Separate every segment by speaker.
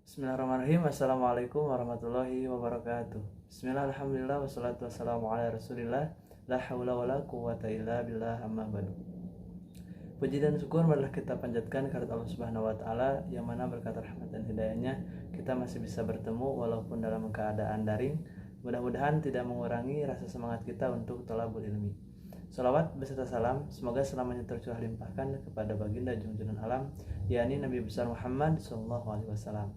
Speaker 1: Bismillahirrahmanirrahim. Assalamualaikum warahmatullahi wabarakatuh. Bismillah, alhamdulillah, wassalatu wassalamu ala rasulillah. La hawla wa la quwata illa billah, amma ba'du. Puji dan syukur marilah kita panjatkan kehadirat Allah Subhanahu wa taala, yang mana berkat rahmat dan hidayahnya kita masih bisa bertemu walaupun dalam keadaan daring. Mudah-mudahan tidak mengurangi rasa semangat kita untuk thalabul ilmi. Salawat beserta salam semoga selamanya tercurah limpahkan kepada baginda junjungan alam, yakni Nabi besar Muhammad sallallahu alaihi wasallam.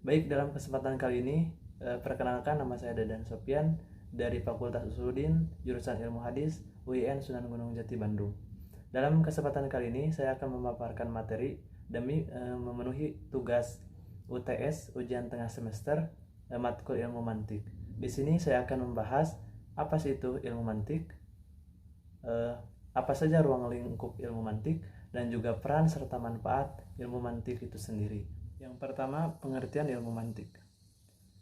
Speaker 1: Baik, dalam kesempatan kali ini perkenalkan, nama saya Dadan Sopyan dari Fakultas Usuluddin, jurusan Ilmu Hadis, UIN Sunan Gunung Jati, Bandung. Dalam kesempatan kali ini saya akan memaparkan materi demi memenuhi tugas UTS, ujian tengah semester, matkul ilmu mantik. Di sini saya akan membahas apa sih itu ilmu mantik, apa saja ruang lingkup ilmu mantik, dan juga peran serta manfaat ilmu mantik itu sendiri. Yang pertama, pengertian ilmu mantik.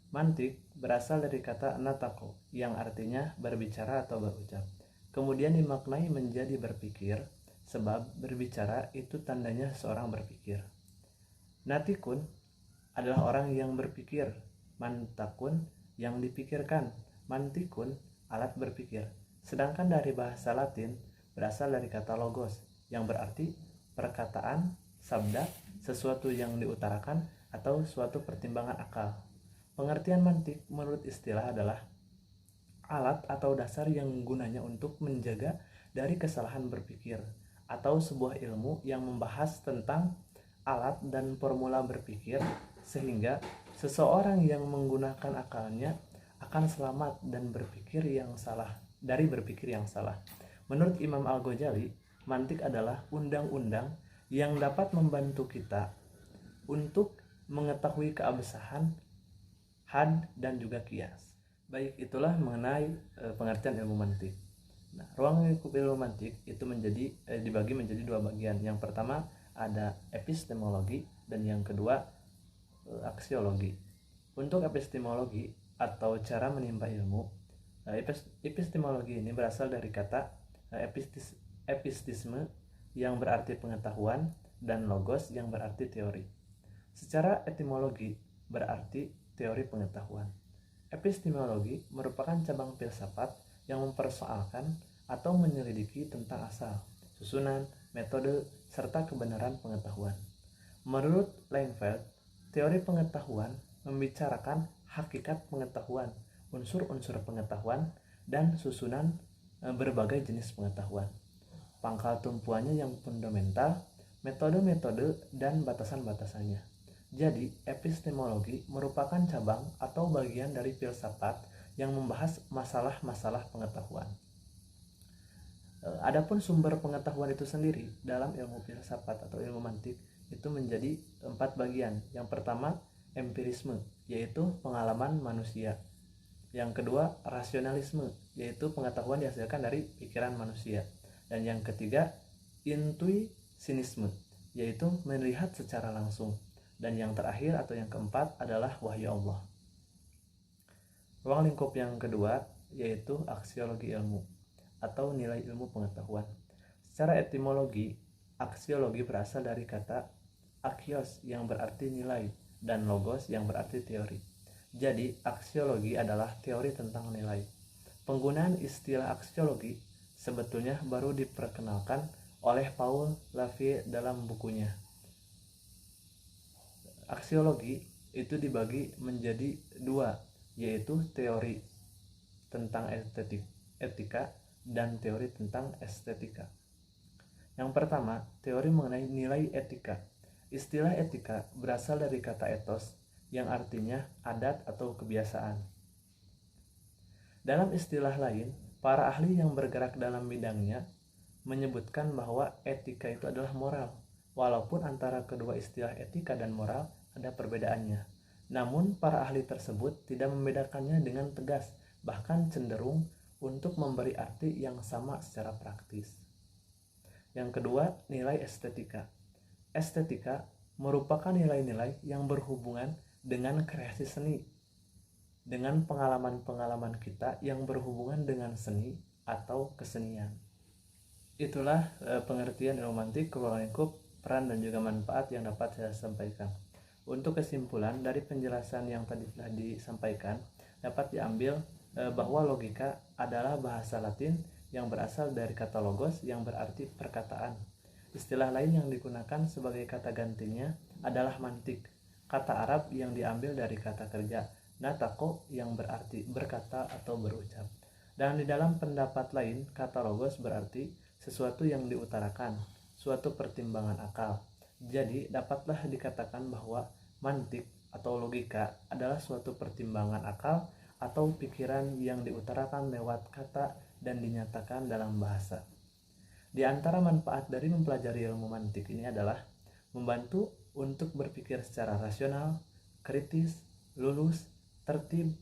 Speaker 1: Mantik berasal dari kata natako, yang artinya berbicara atau berucap. Kemudian dimaknai menjadi berpikir, sebab berbicara itu tandanya seorang berpikir. Natikun adalah orang yang berpikir, mantakun yang dipikirkan, mantikun alat berpikir. Sedangkan dari bahasa Latin berasal dari kata logos, yang berarti perkataan, sabda, sesuatu yang diutarakan atau suatu pertimbangan akal. Pengertian mantik menurut istilah adalah alat atau dasar yang gunanya untuk menjaga dari kesalahan berpikir, atau sebuah ilmu yang membahas tentang alat dan formula berpikir sehingga seseorang yang menggunakan akalnya akan selamat dan berpikir yang salah dari berpikir yang salah. Menurut Imam Al-Ghazali, mantik adalah undang-undang yang dapat membantu kita untuk mengetahui keabsahan, had, dan juga kias. Baik, itulah mengenai pengertian ilmu mantik. Nah, ruang lingkup ilmu mantik itu dibagi menjadi dua bagian. Yang pertama ada epistemologi dan yang kedua aksiologi. Untuk epistemologi atau cara menimba ilmu, epistemologi ini berasal dari kata epistisme yang berarti pengetahuan dan logos yang berarti teori. Secara etimologi berarti teori pengetahuan. Epistemologi merupakan cabang filsafat yang mempersoalkan atau menyelidiki tentang asal, susunan, metode, serta kebenaran pengetahuan. Menurut Langfeld, teori pengetahuan membicarakan hakikat pengetahuan, unsur-unsur pengetahuan, dan susunan berbagai jenis pengetahuan, pangkal tumpuannya yang fundamental, metode-metode, dan batasan-batasannya. Jadi, epistemologi merupakan cabang atau bagian dari filsafat yang membahas masalah-masalah pengetahuan. Adapun sumber pengetahuan itu sendiri dalam ilmu filsafat atau ilmu mantik itu menjadi 4 bagian. Yang pertama, empirisme, yaitu pengalaman manusia. Yang kedua, rasionalisme, yaitu pengetahuan dihasilkan dari pikiran manusia. Dan yang ketiga, intuisinisme, yaitu melihat secara langsung. Dan yang terakhir atau yang keempat adalah wahyu Allah. Ruang lingkup yang kedua yaitu aksiologi ilmu atau nilai ilmu pengetahuan. Secara etimologi, aksiologi berasal dari kata akios yang berarti nilai dan logos yang berarti teori. Jadi, aksiologi adalah teori tentang nilai. Penggunaan istilah aksiologi sebetulnya baru diperkenalkan oleh Paul Lavie dalam bukunya. Aksiologi itu dibagi menjadi dua, yaitu teori tentang etika dan teori tentang estetika. Yang pertama, teori mengenai nilai etika. Istilah etika berasal dari kata ethos yang artinya adat atau kebiasaan. Dalam istilah lain, para ahli yang bergerak dalam bidangnya menyebutkan bahwa etika itu adalah moral, walaupun antara kedua istilah etika dan moral ada perbedaannya. Namun, para ahli tersebut tidak membedakannya dengan tegas, bahkan cenderung untuk memberi arti yang sama secara praktis. Yang kedua, nilai estetika. Estetika merupakan nilai-nilai yang berhubungan dengan kreasi seni, dengan pengalaman-pengalaman kita yang berhubungan dengan seni atau kesenian. Itulah pengertian ilmu mantik, ruang lingkup, peran, dan juga manfaat yang dapat saya sampaikan. Untuk kesimpulan dari penjelasan yang tadi telah disampaikan, dapat diambil bahwa logika adalah bahasa Latin yang berasal dari kata logos yang berarti perkataan. Istilah lain yang digunakan sebagai kata gantinya adalah mantik, kata Arab yang diambil dari kata kerja natako yang berarti berkata atau berucap. Dan di dalam pendapat lain, kata logos berarti sesuatu yang diutarakan, suatu pertimbangan akal. Jadi dapatlah dikatakan bahwa mantik atau logika adalah suatu pertimbangan akal atau pikiran yang diutarakan lewat kata dan dinyatakan dalam bahasa. Di antara manfaat dari mempelajari ilmu mantik ini adalah membantu untuk berpikir secara rasional, kritis, lulus, tertib,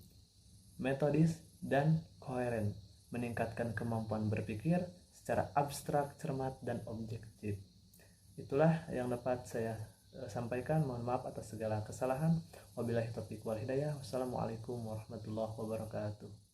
Speaker 1: metodis, dan koheren, meningkatkan kemampuan berpikir secara abstrak, cermat, dan objektif. Itulah yang dapat saya sampaikan. Mohon maaf atas segala kesalahan. Wabillahi taufiq wal hidayah. Wassalamualaikum warahmatullahi wabarakatuh.